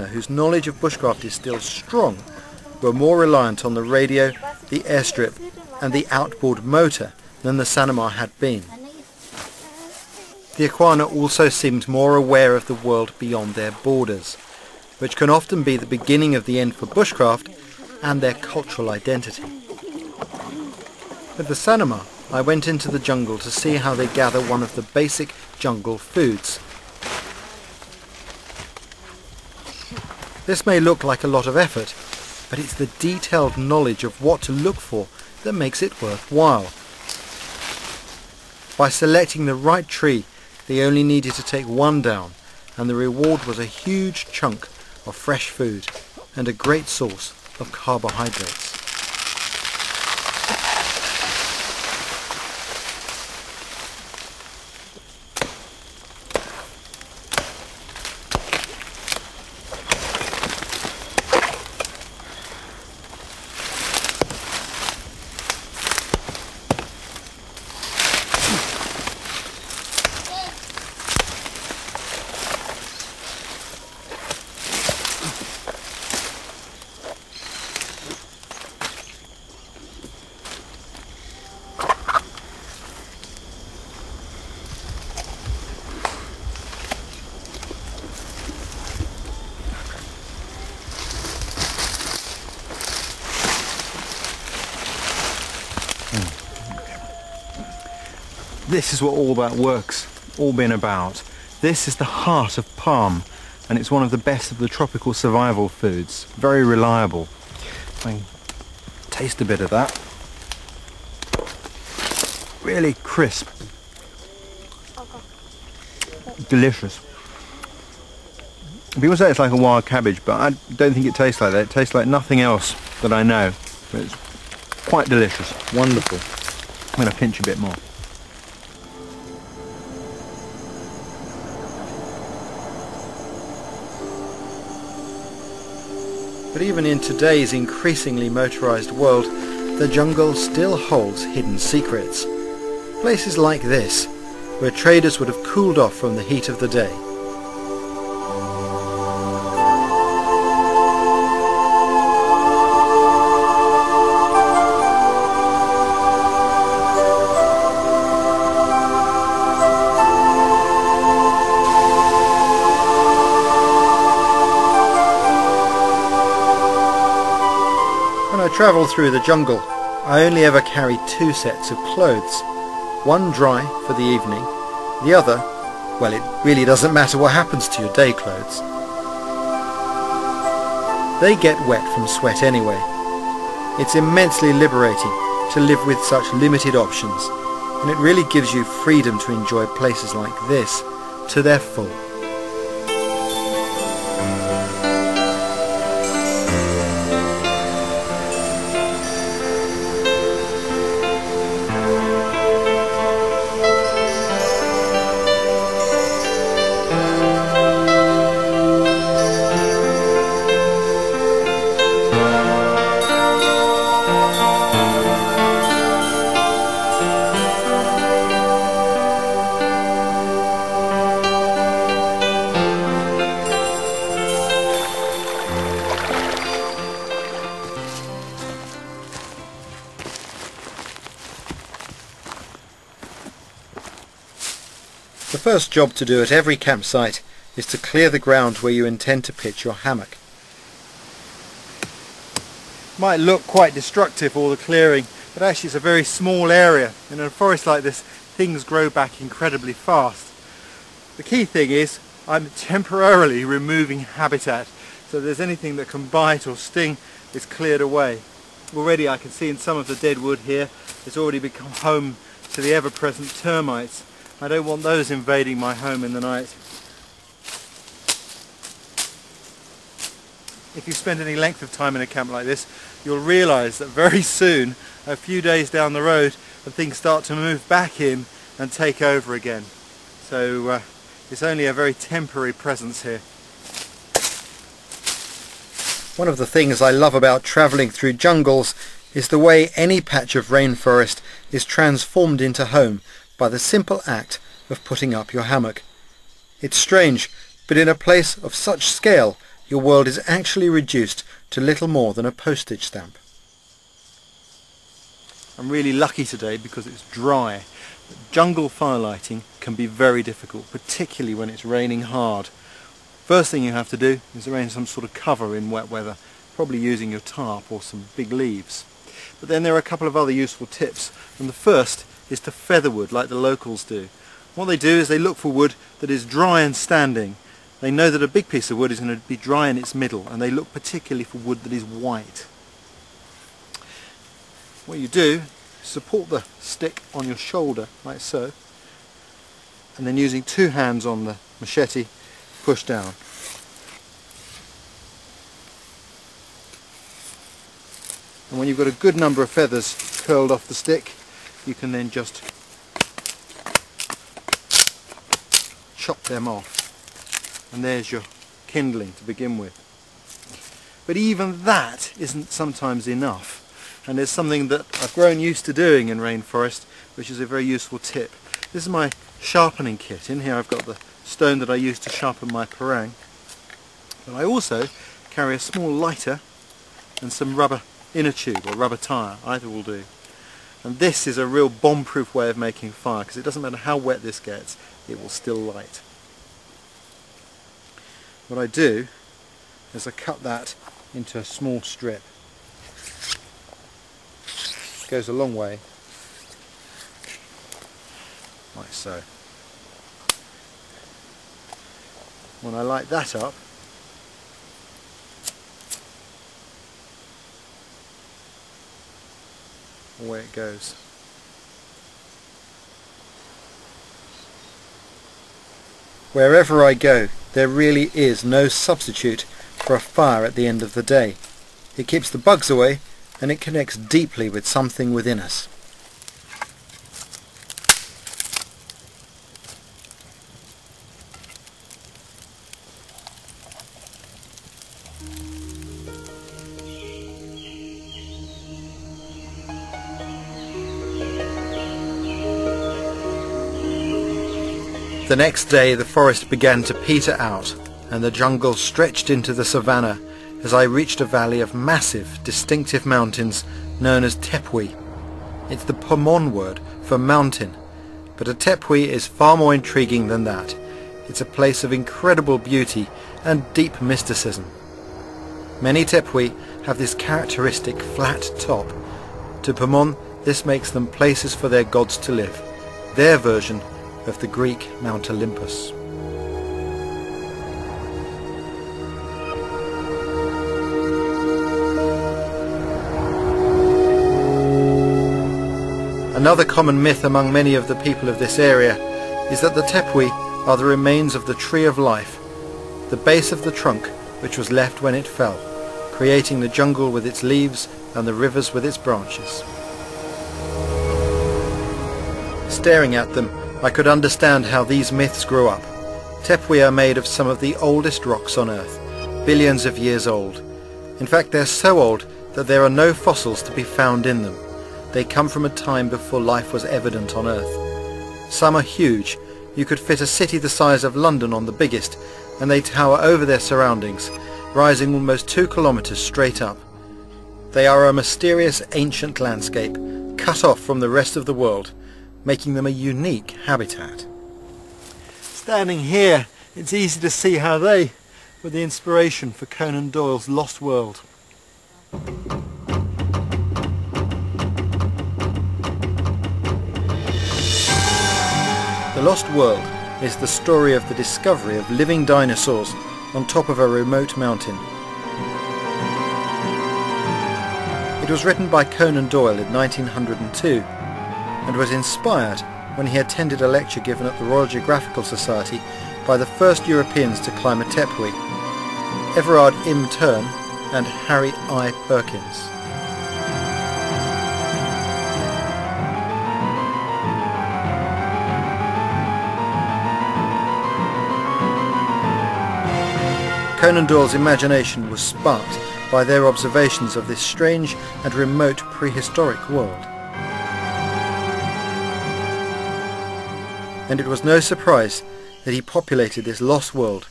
whose knowledge of bushcraft is still strong, were more reliant on the radio, the airstrip and the outboard motor than the Sanema had been. The Ikwana also seemed more aware of the world beyond their borders, which can often be the beginning of the end for bushcraft and their cultural identity. With the Sanema, I went into the jungle to see how they gather one of the basic jungle foods. This may look like a lot of effort, but it's the detailed knowledge of what to look for that makes it worthwhile. By selecting the right tree, they only needed to take one down, and the reward was a huge chunk of fresh food and a great source of carbohydrates. This is what all that work's all been about. This is the heart of palm, and it's one of the best of the tropical survival foods. Very reliable. I can taste a bit of that. Really crisp. Delicious. People say it's like a wild cabbage, but I don't think it tastes like that. It tastes like nothing else that I know. But it's quite delicious. Wonderful. I'm going to pinch a bit more. But even in today's increasingly motorized world, the jungle still holds hidden secrets. Places like this, where traders would have cooled off from the heat of the day. When I travel through the jungle, I only ever carry two sets of clothes. One dry for the evening, the other, well, it really doesn't matter what happens to your day clothes. They get wet from sweat anyway. It's immensely liberating to live with such limited options, and it really gives you freedom to enjoy places like this to their full. The first job to do at every campsite is to clear the ground where you intend to pitch your hammock. Might look quite destructive, all the clearing, but actually it's a very small area. In a forest like this, things grow back incredibly fast. The key thing is I'm temporarily removing habitat, so if there's anything that can bite or sting, it's cleared away. Already I can see in some of the dead wood here, it's already become home to the ever-present termites. I don't want those invading my home in the night. If you spend any length of time in a camp like this, you'll realise that very soon, a few days down the road, things start to move back in and take over again. So it's only a very temporary presence here. One of the things I love about travelling through jungles is the way any patch of rainforest is transformed into home by the simple act of putting up your hammock. It's strange, but in a place of such scale, your world is actually reduced to little more than a postage stamp. I'm really lucky today because it's dry. Jungle firelighting can be very difficult, particularly when it's raining hard. First thing you have to do is arrange some sort of cover in wet weather, probably using your tarp or some big leaves. But then there are a couple of other useful tips, and the first is to feather wood like the locals do. What they do is they look for wood that is dry and standing. They know that a big piece of wood is going to be dry in its middle, and they look particularly for wood that is white. What you do is support the stick on your shoulder like so, and then using two hands on the machete, push down. And when you've got a good number of feathers curled off the stick, you can then just chop them off. And there's your kindling to begin with. But even that isn't sometimes enough. And there's something that I've grown used to doing in rainforest, which is a very useful tip. This is my sharpening kit. In here I've got the stone that I use to sharpen my parang. But I also carry a small lighter and some rubber inner tube or rubber tyre, either will do. And this is a real bomb-proof way of making fire, because it doesn't matter how wet this gets, it will still light. What I do is I cut that into a small strip. It goes a long way, like so. When I light that up, away it goes. Wherever I go, there really is no substitute for a fire at the end of the day. It keeps the bugs away, and it connects deeply with something within us. The next day the forest began to peter out, and the jungle stretched into the savannah as I reached a valley of massive, distinctive mountains known as tepui. It's the Pemon word for mountain, but a tepui is far more intriguing than that. It's a place of incredible beauty and deep mysticism. Many tepui have this characteristic flat top. To Pemon, this makes them places for their gods to live, their version of the Greek Mount Olympus. Another common myth among many of the people of this area is that the tepui are the remains of the tree of life, the base of the trunk which was left when it fell, creating the jungle with its leaves and the rivers with its branches. Staring at them, I could understand how these myths grew up. Tepui are made of some of the oldest rocks on Earth, billions of years old. In fact, they're so old that there are no fossils to be found in them. They come from a time before life was evident on Earth. Some are huge. You could fit a city the size of London on the biggest, and they tower over their surroundings, rising almost 2 kilometers straight up. They are a mysterious ancient landscape, cut off from the rest of the world, making them a unique habitat. Standing here, it's easy to see how they were the inspiration for Conan Doyle's Lost World. The Lost World is the story of the discovery of living dinosaurs on top of a remote mountain. It was written by Conan Doyle in 1902 and was inspired when he attended a lecture given at the Royal Geographical Society by the first Europeans to climb a tepui, Everard M. Tern and Harry I. Perkins. Conan Doyle's imagination was sparked by their observations of this strange and remote prehistoric world. And it was no surprise that he populated this lost world